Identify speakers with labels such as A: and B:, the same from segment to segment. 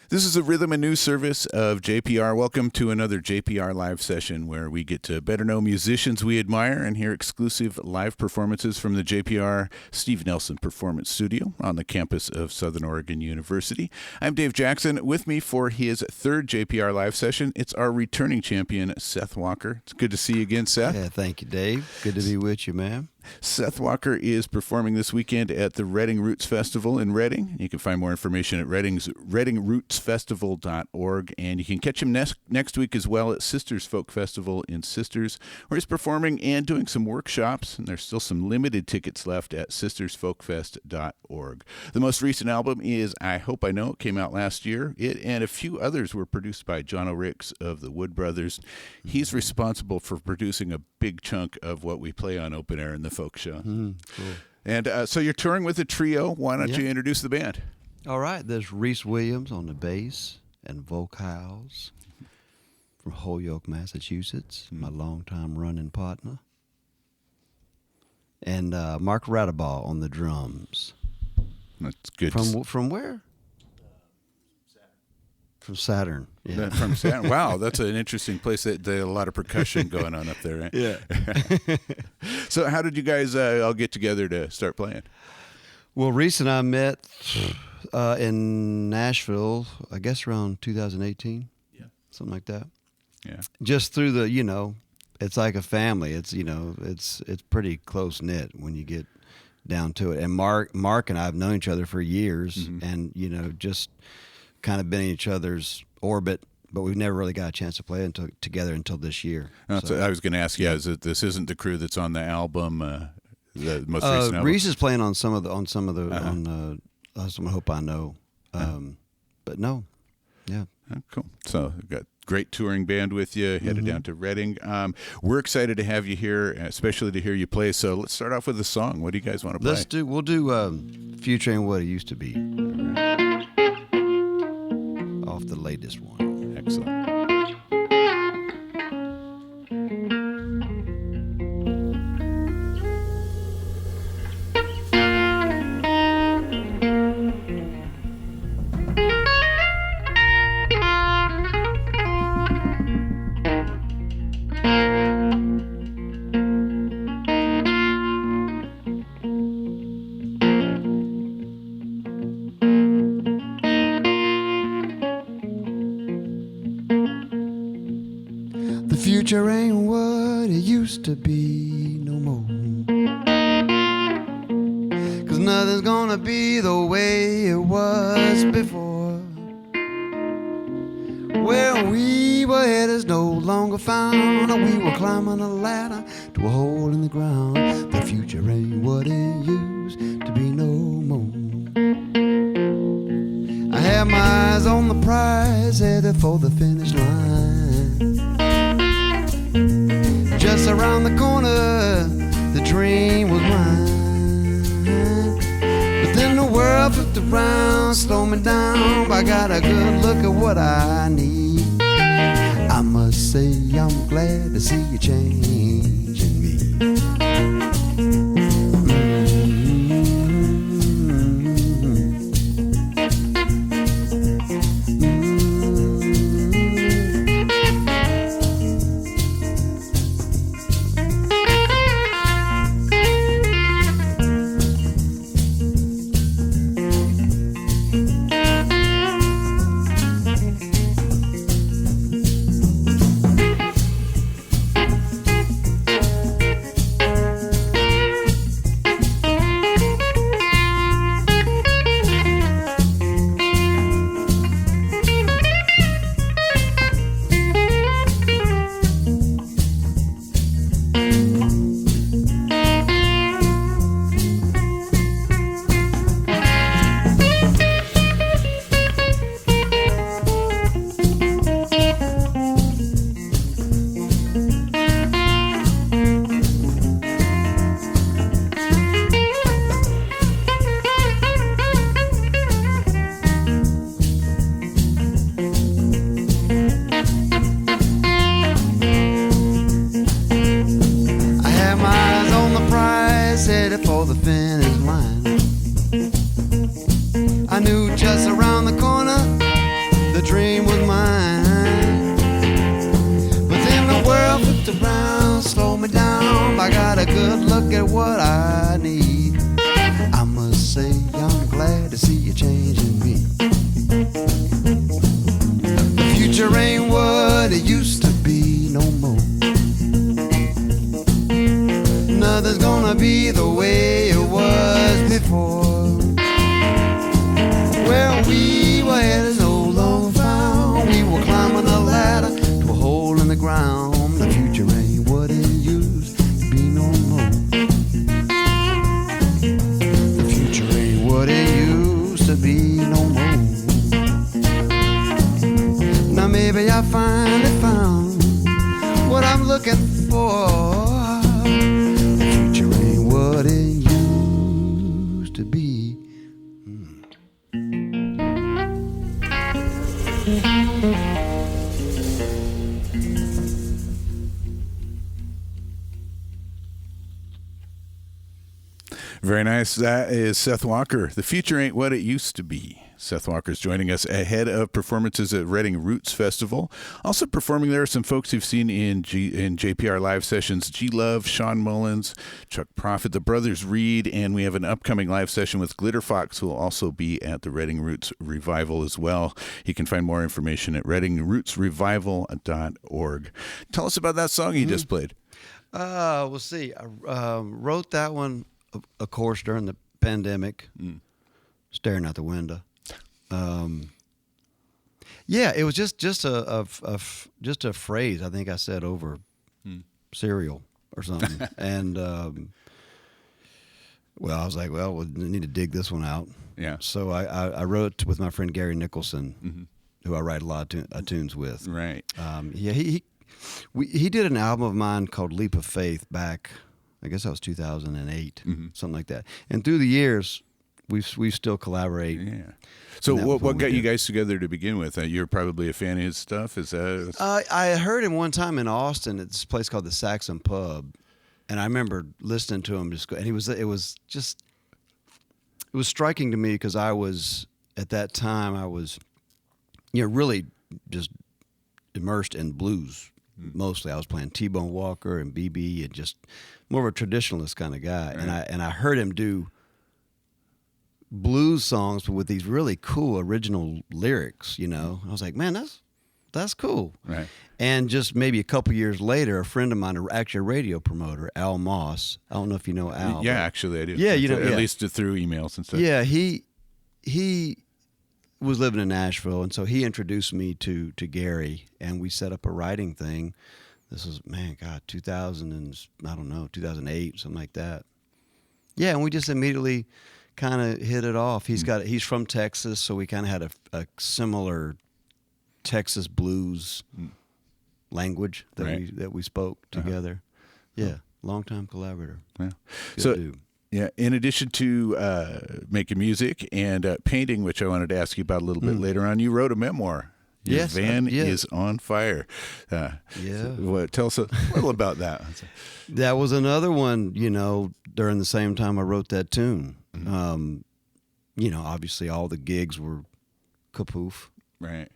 A: This is a rhythm and news service of JPR. Welcome to another JPR Live Session where we get to better know musicians we admire and hear exclusive live performances from the JPR Steve Nelson Performance Studio on the campus of Southern Oregon University. I'm Dave Jackson. With me for his third JPR Live Session, it's our returning champion, Seth Walker. It's good to see you again, Seth.
B: Yeah, thank you, Dave. Good to be with you, man.
A: Seth Walker is performing this weekend at the Reading Roots Festival in Reading. You can find more information at readingrootsfestival.org, and you can catch him next week as well at Sisters Folk Festival in Sisters, where he's performing and doing some workshops, and there's still some limited tickets left at sistersfolkfest.org. The most recent album is I Hope I Know. It came out last year. It and a few others were produced by Jano Rix of the Wood Brothers. He's responsible for producing a big chunk of what we play on Open Air in the folk show.
B: Cool.
A: And so you're touring with a trio. Why don't you introduce the band?
B: All right, there's Reese Williams on the bass and vocals from Holyoke, Massachusetts, my longtime running partner. And Mark Raudabaugh on the drums.
A: That's good.
B: From where? From Saturn. Yeah.
A: From Saturn. Wow, that's an interesting place. There's a lot of percussion going on up there, right?
B: Yeah.
A: So how did you guys all get together to start playing?
B: Well, Reese and I met in Nashville, I guess around 2018. Yeah. Something like that.
A: Yeah.
B: Just through the, it's like a family. It's, it's pretty close knit when you get down to it. And Mark and I have known each other for years, and, just kind of been in each other's orbit, but we've never really got a chance to play together until this year.
A: So I was going to ask you, this isn't the crew that's on the album, the most recent album?
B: Reese is playing on some of the on I Hope I Know, but no, yeah.
A: Oh, cool. So we've got great touring band with you, headed down to Reading. We're excited to have you here, especially to hear you play. So let's start off with a song. What do you guys want to play?
B: We'll do Future Ain't What It Used to Be. Off the latest one.
A: Excellent.
B: The future ain't what it used to be no more, 'cause nothing's gonna be the way it was before. Where we were headed is no longer found. We were climbing a ladder to a hole in the ground. The future ain't what it used to be no more. I had my eyes on the prize, headed for the finish line. Just around the corner, the dream was mine. But then the world flipped around, slowed me down. I got a good look at what I need. I must say I'm glad to see you changing me. what I need. I must say I'm glad to see you changing me. The future ain't what it used to be no more. Nothing's gonna be the way it was before. Where we were headed no longer found. We were climbing a ladder to a hole in the ground. The future ain't what it used to be no more. The future ain't what it used to be no more. Now maybe I finally found what I'm looking for. The future ain't what it used to be.
A: Very nice. That is Seth Walker. The future ain't what it used to be. Seth Walker's joining us ahead of performances at Reading Roots Festival. Also performing there are some folks you've seen in JPR Live Sessions: G Love, Sean Mullins, Chuck Prophet, the Brothers Reed, and we have an upcoming live session with Glitter Fox, who will also be at the Reading Roots Revival as well. You can find more information at readingrootsrevival.org. Tell us about that song you just played.
B: We'll see. I wrote that one, of course, during the pandemic, staring out the window. Yeah, it was just a phrase I think I said over cereal or something, and well, I was like, well, we need to dig this one out. Yeah. So I wrote with my friend Gary Nicholson, who I write a lot of tunes with. Right. Yeah, he did an album of mine called Leap of Faith back, I guess that was 2008, something like that. And through the years, we still collaborate. Yeah.
A: So what got you guys together to begin with? You're probably a fan of his stuff. Is that?
B: I heard him one time in Austin at this place called the Saxon Pub, and I remember listening to him and it was striking to me because I was at that time really just immersed in blues. Mostly, I was playing T-Bone Walker and BB and just more of a traditionalist kind of guy. Right. And I heard him do blues songs, but with these really cool original lyrics. I was like, man, that's cool. Right. And just maybe a couple years later, a friend of mine, actually a radio promoter, Al Moss. I don't know if you know Al.
A: Yeah, actually I do.
B: Yeah,
A: at least through emails and stuff.
B: Yeah, he was living in Asheville, and so he introduced me to Gary, and we set up a writing thing. This was, 2008, something like that. Yeah, and we just immediately kind of hit it off. He's from Texas, so we kind of had a similar Texas blues language that we spoke together. Yeah, longtime collaborator.
A: Yeah. Dude. Yeah, in addition to making music and painting, which I wanted to ask you about a little bit later on, you wrote a memoir. Your van is on fire. Tell us a little about that.
B: That was another one, during the same time I wrote that tune. Obviously all the gigs were kapoof. Right.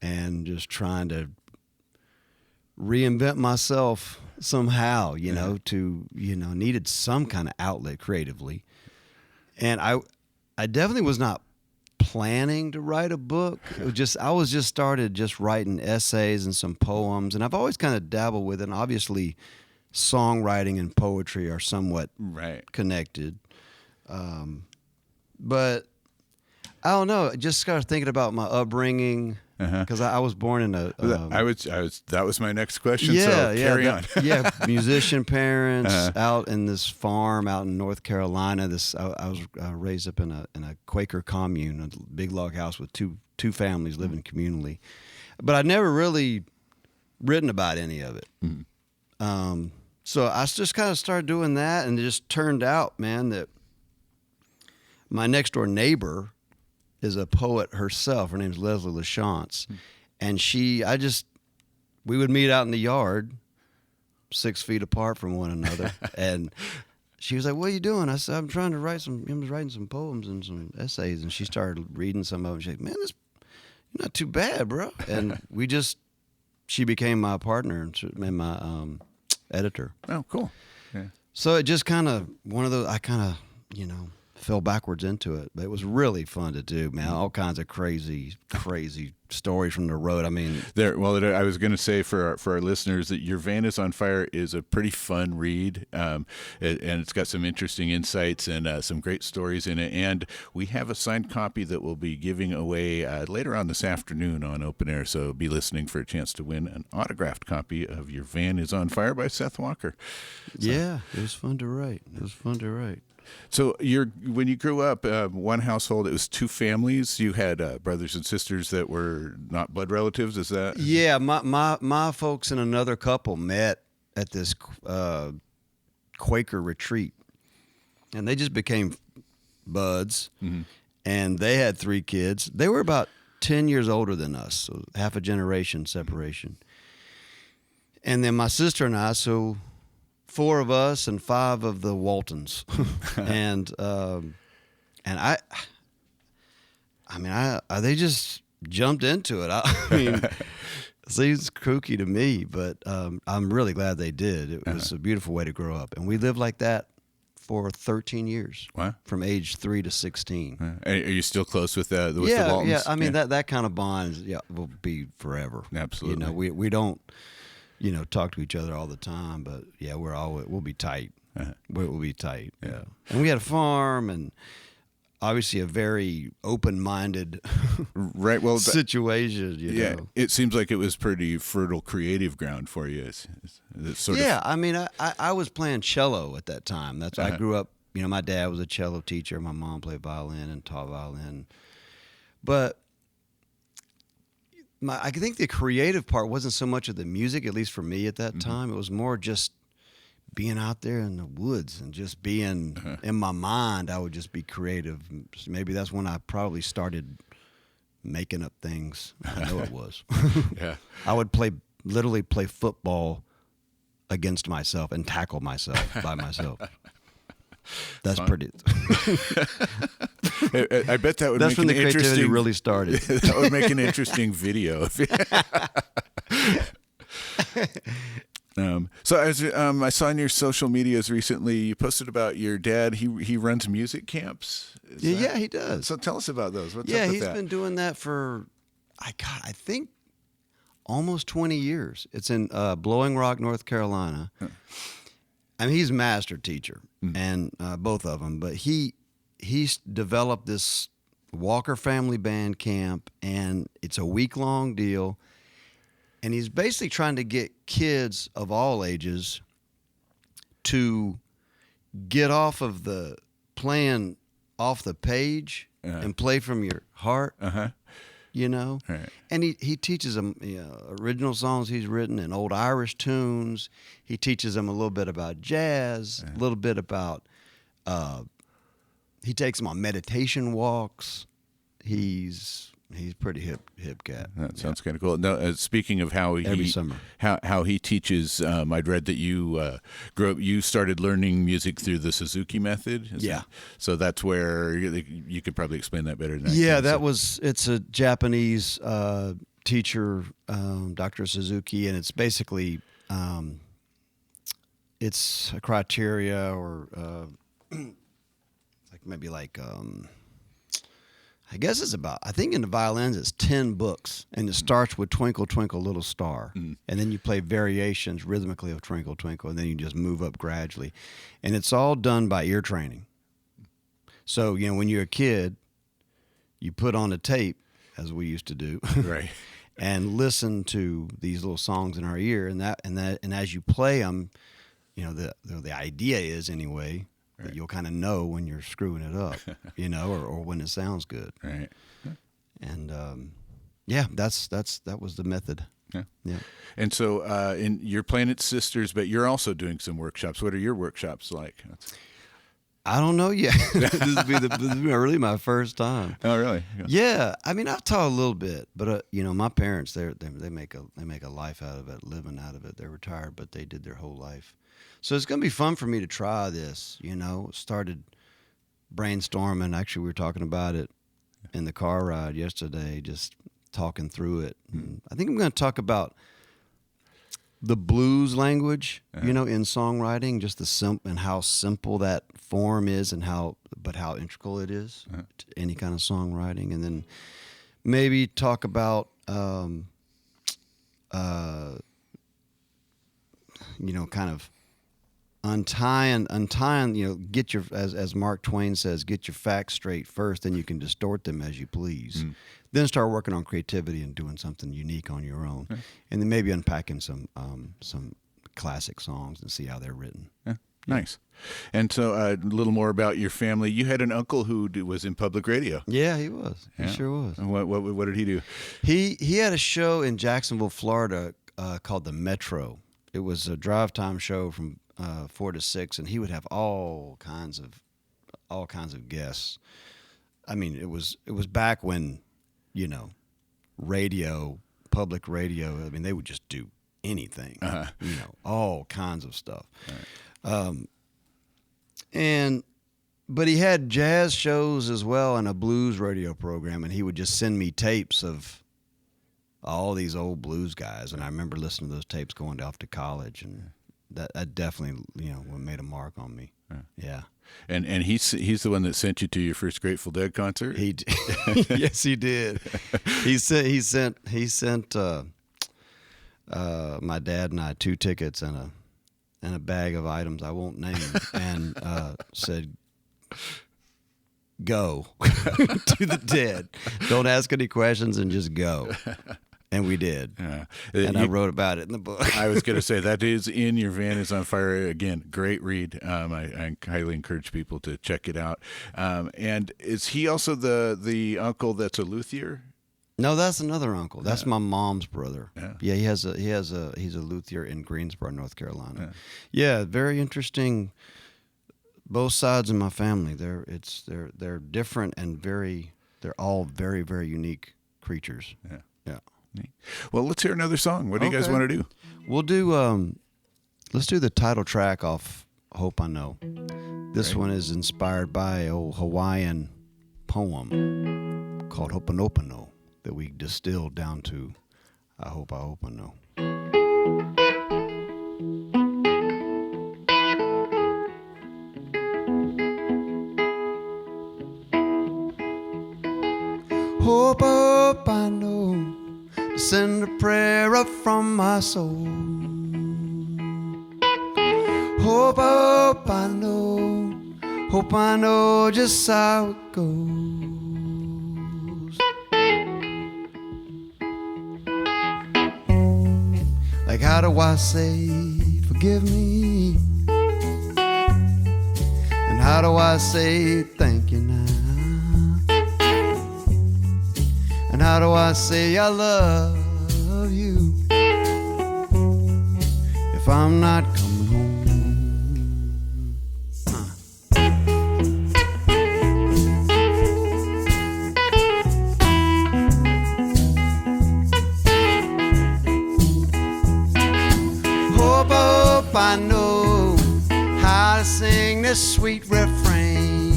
B: And just trying to reinvent myself somehow, needed some kind of outlet creatively. And I definitely was not planning to write a book. I was just started writing essays and some poems, and I've always kind of dabbled with it. And obviously songwriting and poetry are somewhat connected. But I don't know, just started thinking about my upbringing. Because I was born in a.
A: That was my next question. So carry on.
B: Musician parents out in this farm out in North Carolina. I was raised up in a Quaker commune, a big log house with two families living communally, but I'd never really written about any of it. So I just kind of started doing that, and it just turned out, man, that my next door neighbor is a poet herself. Her name's Leslie LaChance. And we would meet out in the yard 6 feet apart from one another. And she was like, what are you doing? I said, I'm writing some poems and some essays. And she started reading some of them. She said, man, you're not too bad, bro. And she became my partner and my editor.
A: Oh, cool. Yeah.
B: So it just kind of one of those. I kind of fell backwards into it, but it was really fun to do, man. All kinds of crazy stories from the road. I mean,
A: I was going to say for our listeners that Your Van is on Fire is a pretty fun read, and it's got some interesting insights and some great stories in it. And we have a signed copy that we'll be giving away later on this afternoon on Open Air. So be listening for a chance to win an autographed copy of Your Van is on Fire by Seth Walker.
B: Yeah, it was fun to write.
A: So when you grew up, one household, it was two families. You had brothers and sisters that were not blood relatives. Is that?
B: Yeah, my folks and another couple met at this Quaker retreat, and they just became buds. Mm-hmm. And they had 3 kids. They were about 10 years older than us, so half a generation separation. And then my sister and I, so 4 of us and 5 of the Waltons, and they just jumped into it. I mean, it seems kooky to me, but I'm really glad they did. It was a beautiful way to grow up, and we lived like that for 13 years. Wow. From age 3 to 16.
A: Are you still close with the Waltons?
B: Yeah. I mean that kind of bond will be forever.
A: Absolutely.
B: We don't talk to each other all the time, but yeah, we'll be tight. We'll be tight. Yeah. And we had a farm, and obviously a very open-minded
A: right. Well,
B: situation. You know?
A: It seems like it was pretty fertile creative ground for you.
B: I mean, I was playing cello at that time. That's I grew up. My dad was a cello teacher. My mom played violin and taught violin, but I think the creative part wasn't so much of the music, at least for me at that time. It was more just being out there in the woods and just being in my mind. I would just be creative. Maybe that's when I probably started making up things. I know it was.
A: Yeah.
B: I would literally play football against myself and tackle myself by myself. That's fun. Pretty.
A: I bet that would.
B: That's when the creativity really started.
A: That would make an interesting video. So as I saw in your social medias recently, you posted about your dad. He runs music camps.
B: Yeah, he does.
A: So tell us about those. What's up with
B: he's
A: that?
B: been doing that for I think almost 20 years. It's in Blowing Rock, North Carolina. Huh. I mean, he's a master teacher, and both of them. But he's developed this Walker Family Band camp, and it's a week-long deal. And he's basically trying to get kids of all ages to get off of the playing off the page and play from your heart. Right. And he teaches them original songs he's written and old Irish tunes. He teaches them a little bit about jazz, a little bit about he takes them on meditation walks. He's pretty hip cat.
A: That sounds kind of cool. Now, speaking of
B: every summer,
A: how he teaches, I'd read that you grew up. You started learning music through the Suzuki method. So that's where you could probably explain that better than I can.
B: It's a Japanese teacher, Dr. Suzuki, and it's basically it's a criteria or I guess it's about, I think in the violins it's 10 books, and it starts with Twinkle, Twinkle, Little Star. And then you play variations rhythmically of Twinkle, Twinkle, and then you just move up gradually. And it's all done by ear training. So, when you're a kid, you put on a tape, as we used to do,
A: right,
B: and listen to these little songs in our ear, and as you play them, the idea is anyway, right, that you'll kind of know when you're screwing it up, or when it sounds good.
A: Right.
B: And that was the method. Yeah.
A: And so you're playing at Sisters, but you're also doing some workshops. What are your workshops like?
B: I don't know yet. This will be really my first time.
A: Oh, really?
B: Yeah. I mean, I've taught a little bit, but my parents, they make a life out of it, living out of it. They're retired, but they did their whole life. So it's going to be fun for me to try this, Started brainstorming. Actually, we were talking about it in the car ride yesterday, just talking through it. And I think I'm going to talk about the blues language, you know, in songwriting, just and how simple that form is, and how integral it is to any kind of songwriting. And then maybe talk about, you know, kind of untying, you know, get your, as Mark Twain says, get your facts straight first, then you can distort them as you please. Then start working on creativity and doing something unique on your own. And then maybe unpacking some classic songs and see how they're written.
A: Nice. And so a little more about your family. You had an uncle who was in public radio.
B: Yeah, he was. He sure was.
A: And what did he do?
B: He had a show in Jacksonville, Florida, called The Metro. It was a drive time show from 4 to 6, and he would have all kinds of guests. I mean, it was back when, you know, public radio. I mean, they would just do anything. You know, all kinds of stuff. But he had jazz shows as well and a blues radio program, and he would just send me tapes of all these old blues guys, and I remember listening to those tapes going off to college, and that definitely, you know, made a mark on me. Yeah. And
A: he's the one that sent you to your first Grateful Dead concert?
B: Yes, he did. He sent my dad and I 2 tickets and a bag of items I won't name, and said, "Go to the Dead. Don't ask any questions and just go." And we did. And I wrote about it in the book.
A: I was going to say, that is in Your Van Is on Fire. Again, great read. I highly encourage people to check it out. And is he also the uncle that's a luthier?
B: No, that's another uncle. That's my mom's brother. Yeah, he's a luthier in Greensboro, North Carolina. Yeah, very interesting. Both sides of my family, they're different and they're all very, very unique creatures. Yeah.
A: Well, let's hear another song. What do you guys want to do?
B: We'll do let's do the title track off Hope I Know. This one is inspired by an old Hawaiian poem called Ho'oponopono that we distilled down to I Hope I Know. Hope I know, send a prayer up from my soul. Hope I know just how it goes. Like, how do I say forgive me? And how do I say thank you now? And how do I say I love you if I'm not coming home? Hope I know how to sing this sweet refrain.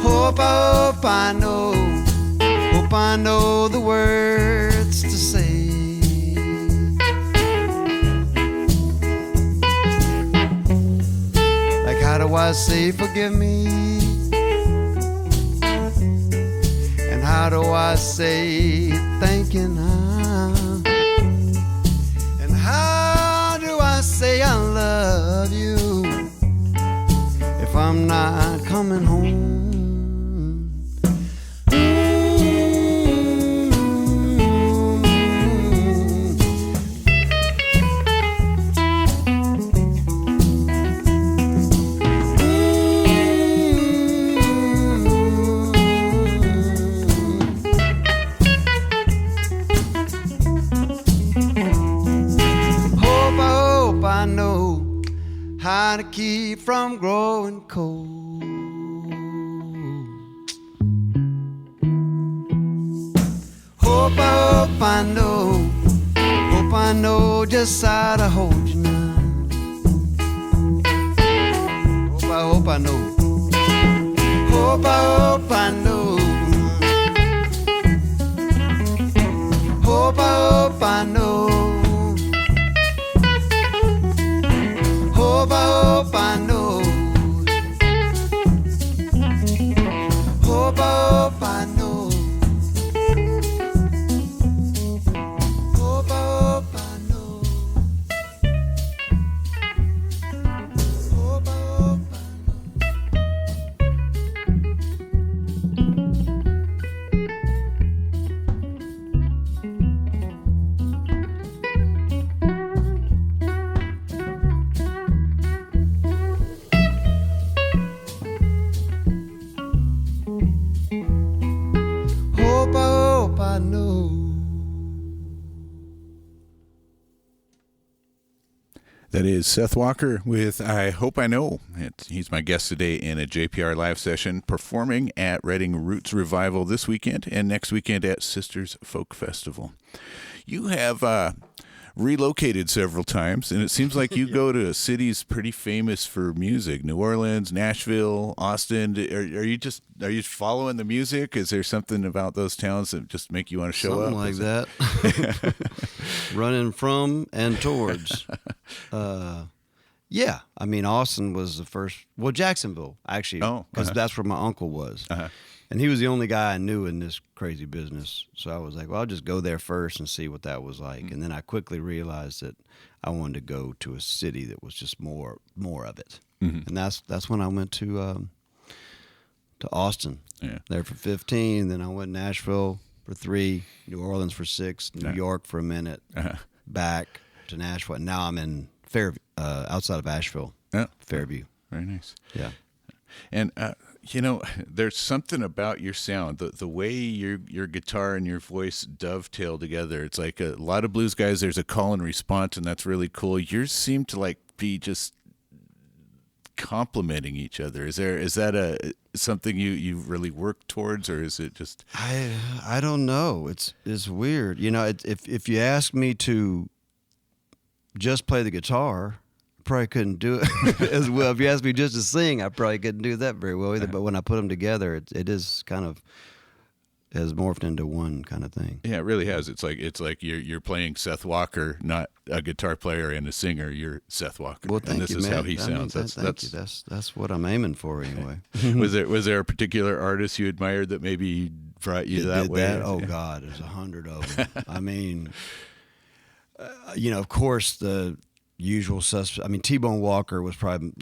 B: Hope I know the words to say. Like, how do I say forgive me? And how do I say thank you now? And how do I say I love you if I'm not coming home? How to keep from growing cold. Hope I know just how to hold you now. Hope I know. Hope I know. Hope I know. I know.
A: That is Seth Walker with I Hope I Know. He's my guest today in a JPR Live Session, performing at Reading Roots Revival this weekend and next weekend at Sisters Folk Festival. You have relocated several times, and it seems like you go to cities pretty famous for music: New Orleans, Nashville, Austin. Are you just following the music? Is there something about those towns that just make you want to show
B: Something
A: up?
B: like that. Running from and towards. Yeah, I mean, Austin was the first. Well, Jacksonville, actually, because that's where my uncle was. And he was the only guy I knew in this crazy business. So I was like, well, I'll just go there first and see what that was like. And then I quickly realized that I wanted to go to a city that was just more of it. And that's when I went to Austin. Yeah. There for 15. Then I went to Nashville for 3, New Orleans for 6, New York for a minute, back to Nashville. And now I'm in Fairview, outside of Asheville, Fairview.
A: Very nice.
B: Yeah.
A: And there's something about your sound, the way your guitar and your voice dovetail together. It's like a lot of blues guys, there's a call and response, and that's really cool. Yours seem to be just complementing each other. Is that something you really work towards, or is it just?
B: I don't know. It's weird. If you ask me to just play the guitar, probably couldn't do it as well. If you asked me just to sing, I probably couldn't do that very well either. But when I put them together, it is kind of has morphed into one kind of thing.
A: Yeah, it really has. It's like you're playing Seth Walker, not a guitar player and a singer. You're Seth Walker.
B: Well, thank
A: and this
B: you,
A: is
B: man.
A: how he sounds.
B: Thank you. That's what I'm aiming for anyway.
A: Was there a particular artist you admired that maybe brought you that way?
B: Oh God, there's 100 of them. I mean, of course the usual suspects. I mean, T-Bone Walker was probably,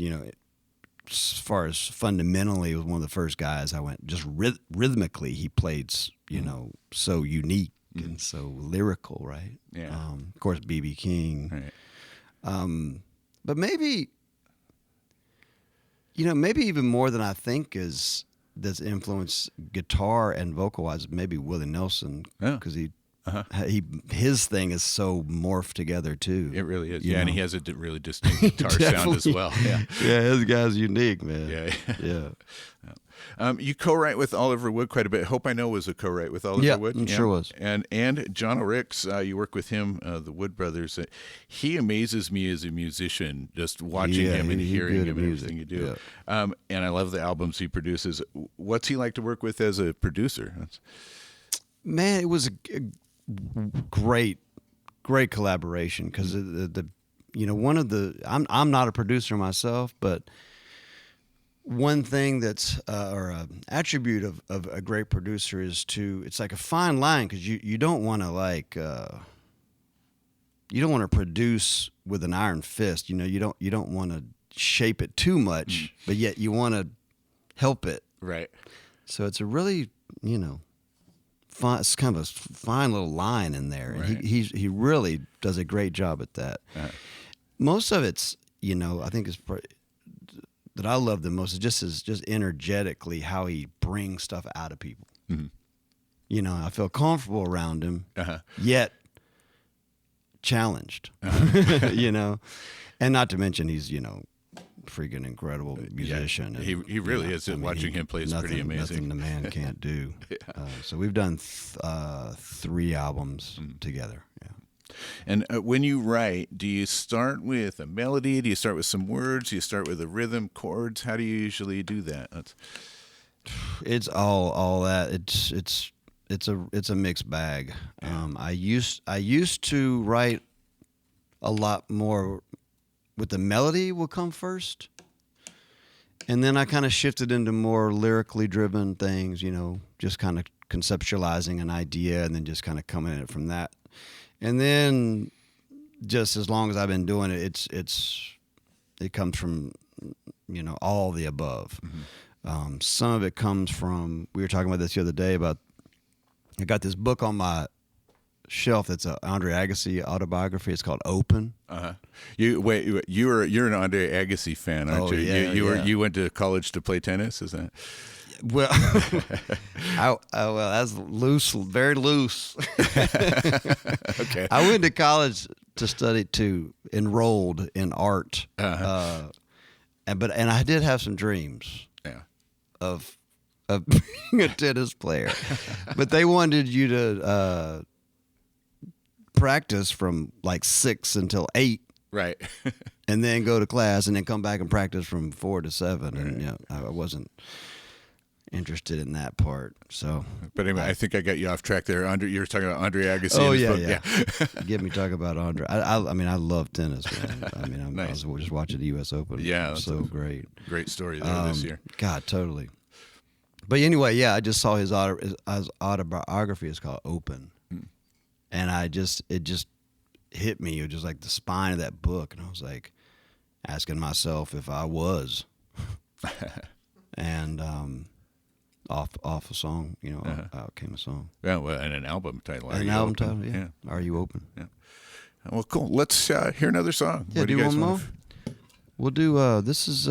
B: as far as fundamentally, was one of the first guys I went. Just rhythmically, he played, so unique and so lyrical, right?
A: Yeah.
B: Of course, B.B. King.
A: Right.
B: But maybe, maybe even more than I think that's influenced guitar and vocal-wise, maybe Willie Nelson, because his thing is so morphed together too.
A: It really is. And he has a really distinct guitar sound as well. Yeah,
B: his guy's unique, man.
A: Yeah. You co-write with Oliver Wood quite a bit. Hope I Know was a co-write with Oliver Wood.
B: Yeah, sure was.
A: And Jano Rix, you work with him, the Wood brothers. He amazes me as a musician, just watching him and hearing him and everything you do. Yeah. And I love the albums he produces. What's he like to work with as a producer?
B: Man, it was a great collaboration because one of the I'm not a producer myself, but one thing that's or an attribute of a great producer is it's like a fine line, because you don't want to you don't want to produce with an iron fist. You don't want to shape it too much, but yet you want to help it.
A: Right. So
B: it's a really it's kind of a fine little line in there, and
A: right.
B: he really does a great job at that. Most of it's I think is that I love the most is just energetically how he brings stuff out of people. Mm-hmm. I feel comfortable around him, yet challenged. And not to mention he's freaking incredible musician.
A: Yeah, he really is. Watching him play is pretty amazing.
B: Nothing the man can't do. So we've done 3 albums together. Yeah.
A: And when you write, do you start with a melody? Do you start with some words? Do you start with a rhythm, chords? How do you usually do that?
B: It's all that. It's a mixed bag.
A: Yeah.
B: I used to write a lot more with the melody will come first, and then I kind of shifted into more lyrically driven things. Just kind of conceptualizing an idea and then just kind of coming at it from that. And then, just as long as I've been doing it, it comes from, all the above. Mm-hmm. Some of it comes from. We were talking about this the other day about. I got this book on my shelf that's an Andre Agassi autobiography. It's called Open.
A: You're an Andre Agassi fan, aren't you?
B: Yeah,
A: you went to college to play tennis, is that?
B: Well, well, that's loose, very loose.
A: Okay.
B: I went to college to study enrolled in art, and I did have some dreams of being a tennis player, but they wanted you to practice from like 6 until 8.
A: Right.
B: And then go to class and then come back and practice from 4 to 7. And I wasn't interested in that part. So,
A: but anyway, I think I got you off track there. You were talking about Andre Agassi.
B: Oh yeah. Get me talking about Andre. I mean, I love tennis, man. I mean,
A: Nice.
B: I was just watching the U.S. Open.
A: Yeah, that's
B: so great.
A: Great story there this year.
B: God, totally. But anyway, yeah, I just saw his autobiography is called Open, and it just hit me. It was just like the spine of that book, and I was like asking myself if I was, and off a song, out came a song.
A: Yeah, well, and an album title.
B: An album title, yeah. Are You Open?
A: Yeah. Well, cool. Let's hear another song.
B: Yeah,
A: what do you guys
B: one
A: want?
B: more. We'll do. This is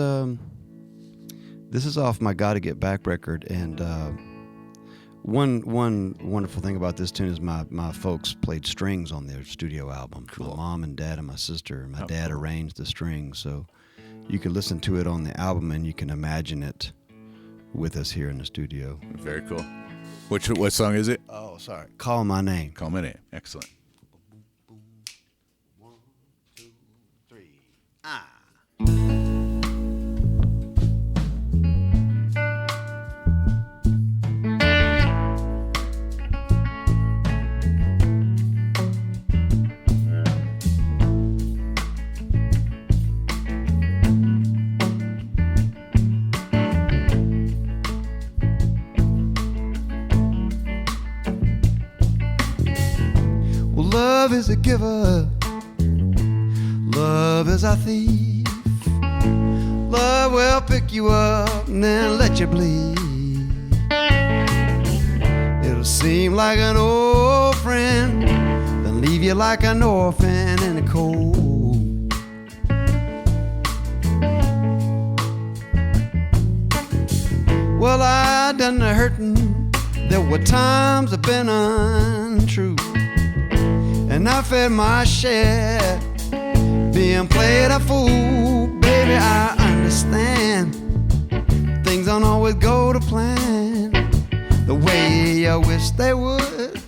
B: off my "Gotta Get Back" record, and one wonderful thing about this tune is my folks played strings on their studio album.
A: Cool.
B: My mom and dad and my sister. My dad arranged the strings, so you can listen to it on the album and you can imagine it with us here in the studio.
A: Very cool. What song is it?
B: Oh, sorry. Call My Name.
A: Call My Name. Excellent.
B: 1, 2, 3. Love is a giver, love is a thief. Love will pick you up and then let you bleed. It'll seem like an old friend, then leave you like an orphan in the cold. Well, I done the hurting, there were times I've been untrue, and I fed my share, being played a fool. Baby, I understand, things don't always go to plan the way I wish they would.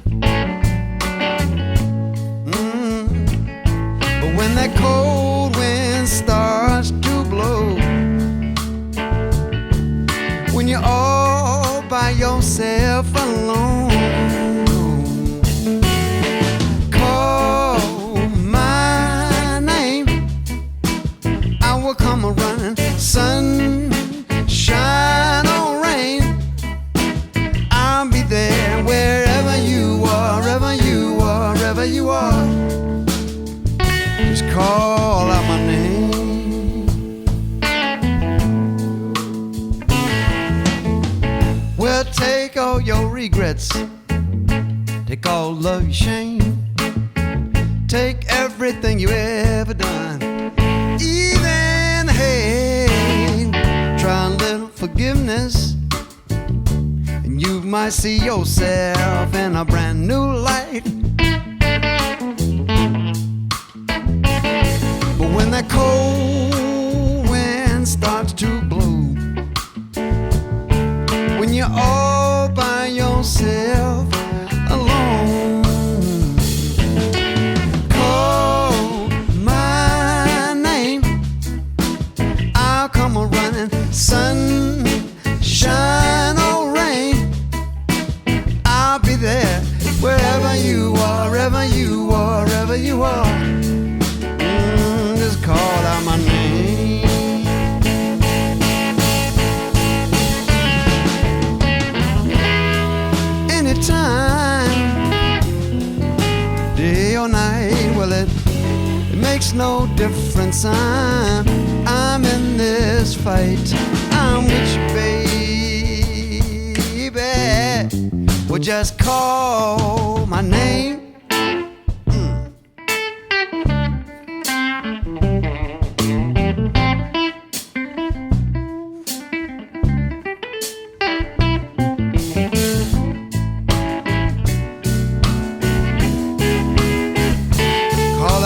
B: But when that cold wind starts to blow, when you're all by yourself alone, come a-running, sun, shine or rain, I'll be there wherever you are, wherever you are, wherever you are. Just call out my name. Well, take all your regrets, take all of your shame, take everything you ever done, try a little forgiveness, and you might see yourself in a brand new light. But when that cold wind starts to blow, when you're all by yourself alone, call my name, I'll come a-running, sun, shine or rain, I'll be there wherever you are, wherever you are, wherever you are. Just call out my name. Anytime, day or night, well, it makes no difference. I'm in this fight. I'm with you, baby. Well, just call my name.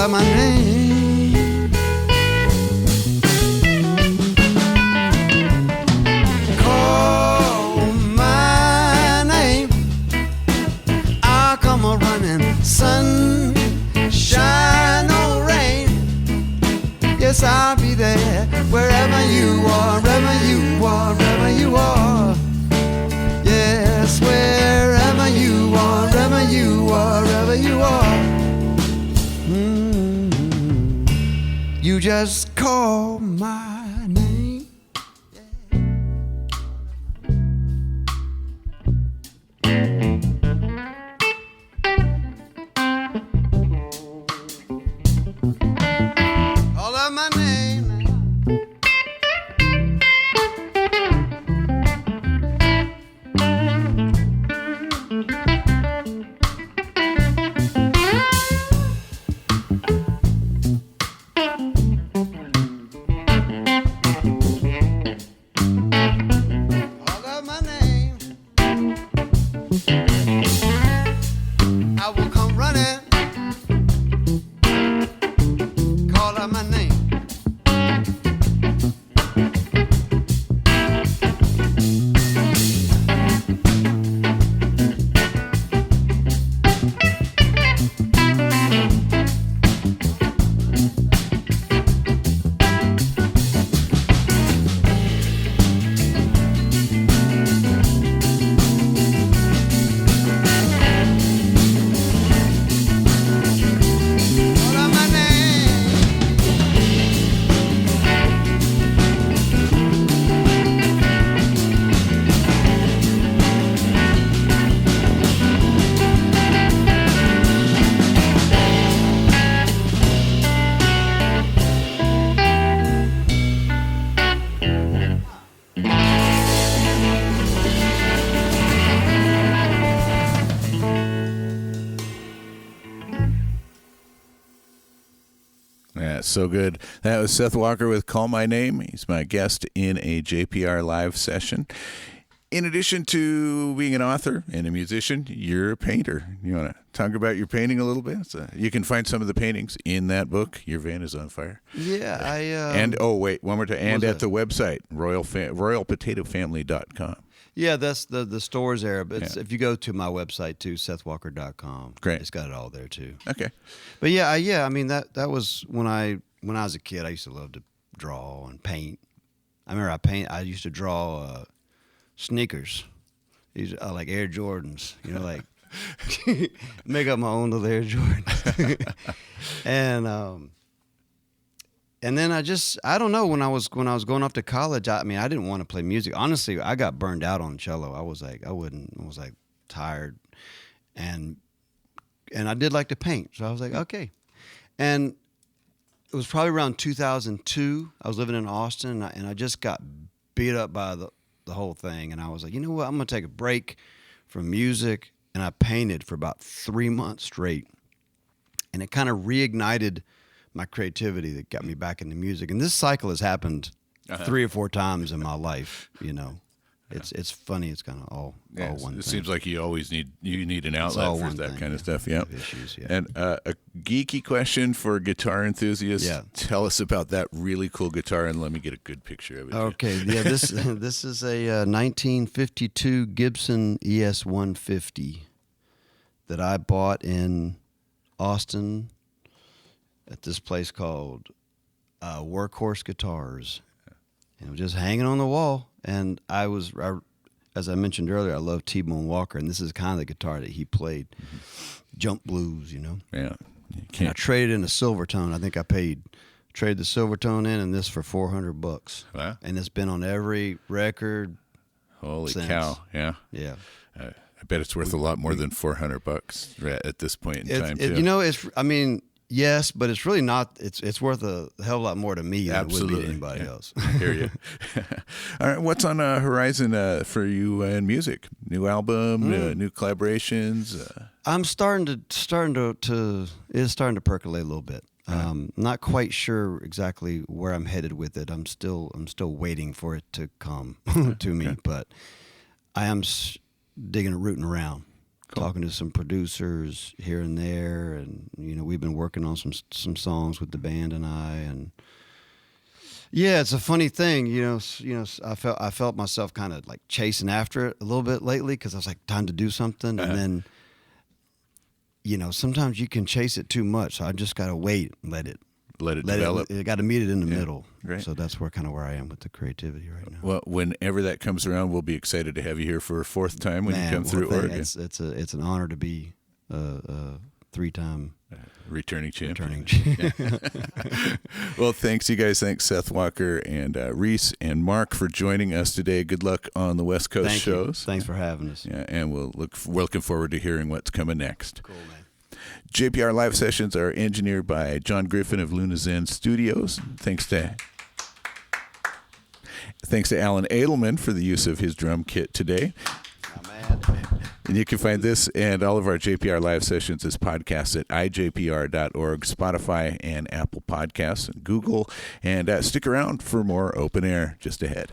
B: out my name. Call my name. I'll come a running, sun, shine or rain. Yes, I'll be there wherever you are, wherever you are, wherever you are. Yes, wherever you are, wherever you are, wherever you are. You just call my name. Call out my name. I will come running. Call out my name.
A: Yeah, so good. That was Seth Walker with Call My Name. He's my guest in a JPR Live Session. In addition to being an author and a musician, you're a painter. You want to talk about your painting a little bit? So you can find some of the paintings in that book, Your Van is on Fire.
B: Yeah,
A: and, one more time, and at the website, royalpotatofamily.com.
B: Yeah, that's the stores there. But if you go to my website too, sethwalker.com,
A: great,
B: it's got it all there too.
A: Okay.
B: But yeah, I mean that was when I was a kid. I used to love to draw and paint. I remember I used to draw sneakers, these like Air Jordans. You know, like make up my own little Air Jordans. And then I don't know, when I was going off to college, I mean, I didn't want to play music. Honestly, I got burned out on cello. I was tired, and I did like to paint. So I was like, okay. And it was probably around 2002. I was living in Austin, and I just got beat up by the whole thing. And I was like, you know what? I'm going to take a break from music. And I painted for about 3 months straight. And it kind of reignited my creativity that got me back into music. And this cycle has happened 3 or 4 times in my life, you know. It's funny. It's kind of all one thing.
A: It seems like you always need an outlet for that kind of stuff. Yeah.
B: Issues, yeah.
A: And a geeky question for guitar enthusiasts.
B: Yeah.
A: Tell us about that really cool guitar, and let me get a good picture of it.
B: Okay. Yeah. This is a 1952 Gibson ES 150 that I bought in Austin at this place called Workhorse Guitars. And it was just hanging on the wall. And as I mentioned earlier, I love T-Bone Walker, and this is kind of the guitar that he played. Mm-hmm. Jump blues, you know.
A: Yeah.
B: And I traded in a Silvertone. I think I traded the Silvertone in and this for $400.
A: Wow.
B: And it's been on every record.
A: Holy
B: since.
A: cow! Yeah.
B: Yeah.
A: I bet it's worth a lot more than $400 at this point in time.
B: You know, yes, but it's really not. It's worth a hell of a lot more to me than it would be to anybody else.
A: I hear you. All right, what's on the horizon for you in music? New album, new collaborations.
B: I'm starting to percolate a little bit. Not quite sure exactly where I'm headed with it. I'm still waiting for it to come to me, but I am digging and rooting around. talking to some producers here and there, and we've been working on some songs with the band and I, and yeah, it's a funny thing, I felt myself kind of like chasing after it a little bit lately, because I was like, time to do something, and then sometimes you can chase it too much, so I just gotta wait and let it develop. You got to meet it in the middle. Right. So that's where I am with the creativity right now.
A: Well, whenever that comes around, we'll be excited to have you here for a fourth time when you come through Oregon.
B: It's an honor to be a 3-time
A: returning champion. Well, thanks, you guys. Thanks, Seth Walker and Reese and Mark, for joining us today. Good luck on the West Coast shows.
B: Thanks for having us.
A: Yeah, and we're looking forward to hearing what's coming next.
B: Cool, man.
A: JPR Live Sessions are engineered by John Griffin of Luna Zen Studios. Thanks to Alan Edelman for the use of his drum kit today. And you can find this and all of our JPR Live Sessions as podcasts at ijpr.org, Spotify, and Apple Podcasts, and Google. And stick around for more Open Air just ahead.